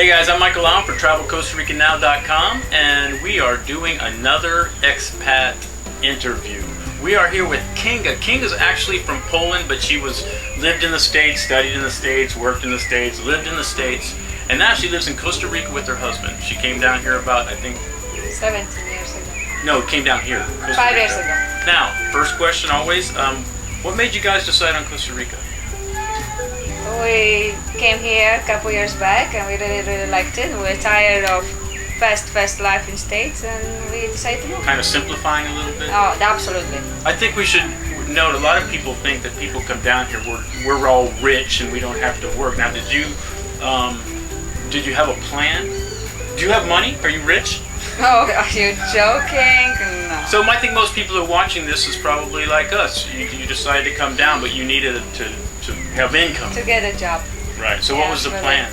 Hey guys, I'm Michael Allen for TravelCostaRicaNow.com, and we are doing another expat interview. We are here with Kinga. Kinga's actually from Poland, but she lived in the States, studied in the States, worked in the States, lived in the States, and now she lives in Costa Rica with her husband. She came down here about, I think... 17 years ago. No, came down here. Costa 5 Rica. years ago. Now, first question always, what made you guys decide on Costa Rica? We came here a couple years back and we really liked it. We were tired of fast life in States and we decided to move. Kind of simplifying a little bit? Oh, absolutely. I think we should note, a lot of people think that people come down here, we're all rich and we don't have to work. Now, did you have a plan? Do you have money? Are you rich? Oh, are you joking? No. So I think most people who are watching this is probably like us. You decided to come down, but you needed to have income. To get a job. Right. So what was the plan?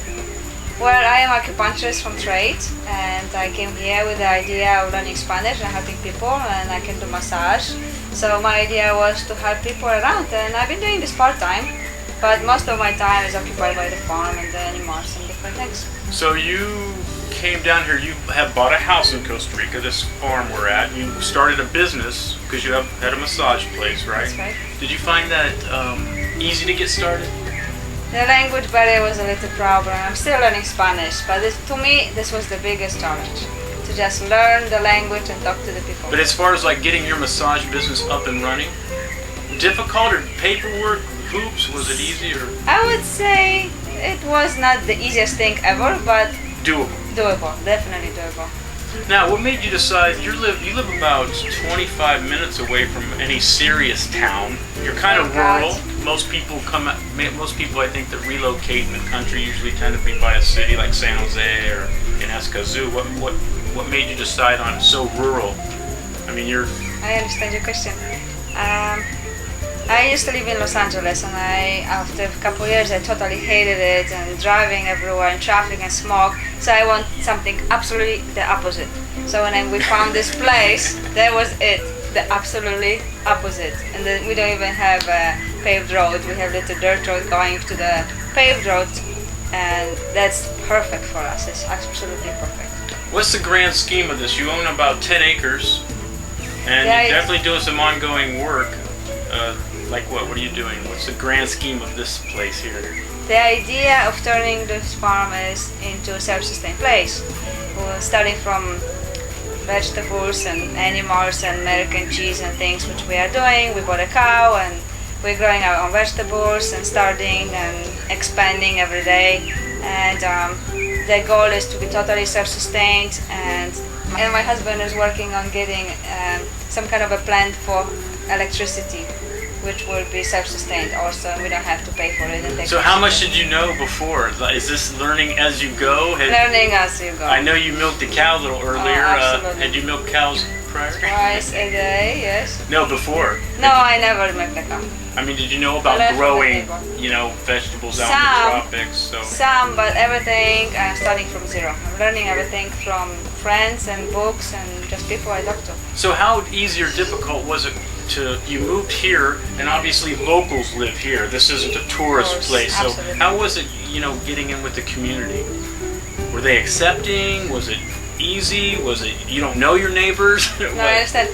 Well, I am acupuncturist from trade, and I came here with the idea of learning Spanish and helping people, and I can do massage. So my idea was to help people around, and I've been doing this part-time, but most of my time is occupied by the farm and the animals and different things. So you came down here, you have bought a house in Costa Rica, this farm we're at. You started a business because you had a massage place, right? That's right. Did you find that easy to get started? The language barrier was a little problem. I'm still learning Spanish, but to me, this was the biggest challenge. To just learn the language and talk to the people. But as far as like getting your massage business up and running, difficult or paperwork, hoops, was it easy or? I would say it was not the easiest thing ever, but doable. Doable, definitely doable. Now, what made you decide, you live about 25 minutes away from any serious town. You're kind of rural. Most people I think that relocate in the country usually tend to be by a city like San Jose or in Escazú. What made you decide on so rural? I mean, I understand your question. I used to live in Los Angeles, and after a couple of years I totally hated it, and driving everywhere and traffic and smog, so I want something absolutely the opposite. So when we found this place, that was it, the absolutely opposite. And then we don't even have a paved road, we have little dirt road going to the paved road, and that's perfect for us, it's absolutely perfect. What's the grand scheme of this? You own about 10 acres, and you're definitely doing some ongoing work. Like what are you doing? What's the grand scheme of this place here? The idea of turning this farm is into a self-sustained place. We're starting from vegetables and animals and milk and cheese and things which we are doing. We bought a cow and we're growing our own vegetables and starting and expanding every day. And the goal is to be totally self-sustained, and my husband is working on getting some kind of a plant for electricity, which will be self-sustained also, and we don't have to pay for it. So how much did you know before? Is this learning as you go? Learning as you go. I know you milked a cow a little earlier. Absolutely. Had you milked cows prior? Twice a day, yes. No, before? No, I never milked a cow. I mean, did you know about growing, vegetables out in the tropics? Some, but everything, I'm starting from zero. I'm learning everything from friends and books and just people I talk to. So how easy or difficult was it you moved here, and obviously locals live here. This isn't a tourist place. So how was it, getting in with the community? Were they accepting? Was it easy? Was it, you don't know your neighbors? No, I understand.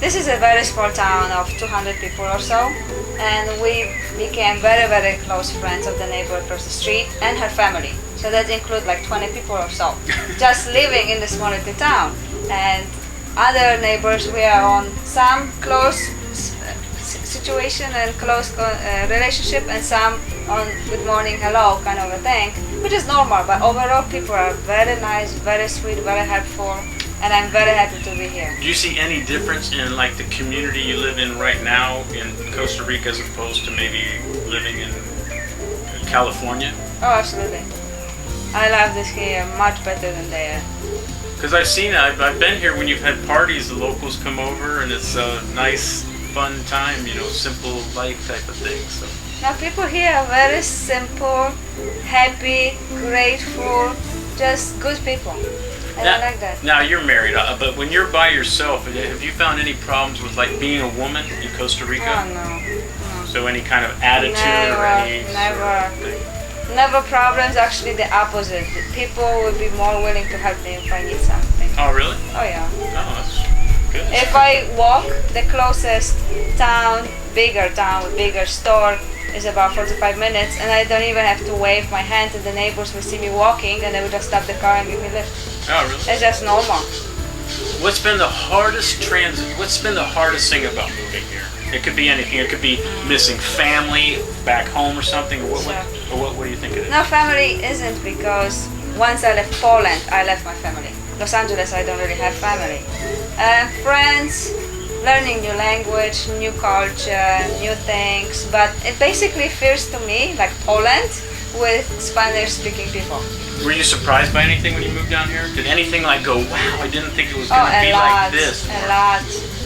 This is a very small town of 200 people or so, and we became very close friends of the neighbor across the street and her family. So that includes like 20 people or so, just living in the small little town. And other neighbors, we are on some close situation and close relationship, and some on good morning, hello kind of a thing, which is normal. But overall, people are very nice, very sweet, very helpful, and I'm very happy to be here. Do you see any difference in like the community you live in right now in Costa Rica as opposed to maybe living in California? Oh, absolutely. I love this here much better than there. Because I've been here when you've had parties, the locals come over and it's a nice, fun time, simple life type of thing. So. Now people here are very simple, happy, grateful, just good people. And I like that. Now you're married, but when you're by yourself, have you found any problems with like being a woman in Costa Rica? Oh no. So any kind of attitude or any never. Sort of thing? Never problems, actually the opposite. People will be more willing to help me if I need something. Oh, really? Oh yeah. Oh, that's good. If I walk, the closest bigger town with bigger store is about 45 minutes, and I don't even have to wave my hand, and the neighbors will see me walking and they will just stop the car and give me a lift. Oh, really? It's just normal. What's been the hardest thing about moving here? It could be anything. It could be missing family back home or something. Or what do you think it is? No, family isn't, because once I left Poland, I left my family. Los Angeles, I don't really have family. Friends, learning new language, new culture, new things, but it basically feels to me like Poland with Spanish-speaking people. Were you surprised by anything when you moved down here? Did anything like go, wow, I didn't think it was going to be like this? A lot.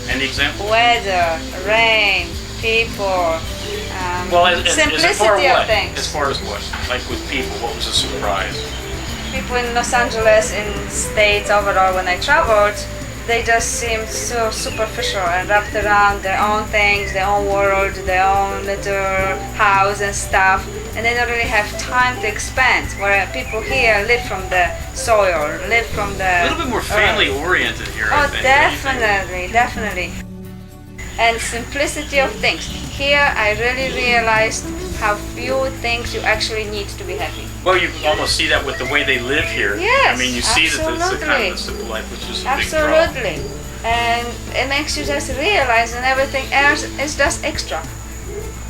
Any example? Weather, rain, people, simplicity of things. As far as what? Like with people, what was a surprise? People in Los Angeles, in states overall, when I traveled, they just seemed so superficial and wrapped around their own things, their own world, their own little house and stuff, and they don't really have time to expand. Where people here live from the soil, live from the... A little bit more family oriented here, I think. Definitely. And simplicity of things. Here I really realized how few things you actually need to be happy. Well, you almost see that with the way they live here. Yes, I mean, you see that it's a kind of a simple life, which is a big draw. Absolutely. And it makes you just realize that everything else is just extra.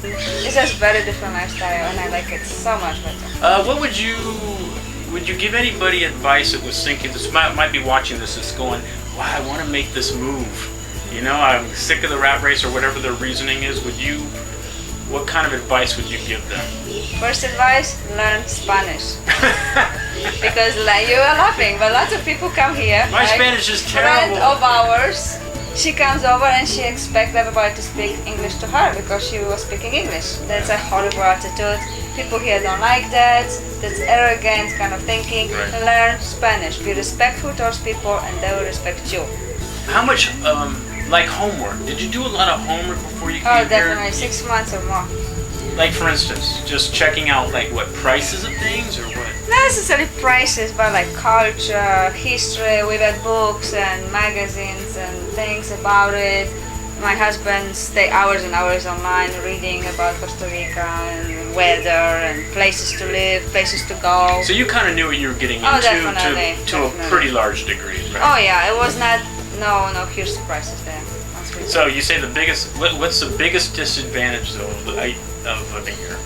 It's just very different lifestyle, and I like it so much better. What would you give anybody advice that was thinking, this might be watching this, that's going, wow, I want to make this move. You know, I'm sick of the rat race, or whatever their reasoning is. What kind of advice would you give them? First advice, learn Spanish. Because like, you are laughing, but lots of people come here. My Spanish is terrible. A friend of ours, she comes over and she expects everybody to speak English to her because she was speaking English. That's a horrible attitude. People here don't like that. That's arrogant kind of thinking. Right. Learn Spanish. Be respectful towards people and they will respect you. How much, like homework? Did you do a lot of homework before you came Oh, here? definitely. 6 months or more. Like, for instance, just checking out, like, what, prices of things, or what? Not necessarily prices, but like culture, history. We read books and magazines and things about it. My husband stay hours and hours online reading about Costa Rica and weather and places to live, places to go. So you kind of knew what you were getting into to a pretty large degree, right? Oh yeah, it was not, no huge surprises there. So you say what's the biggest disadvantage though of living here?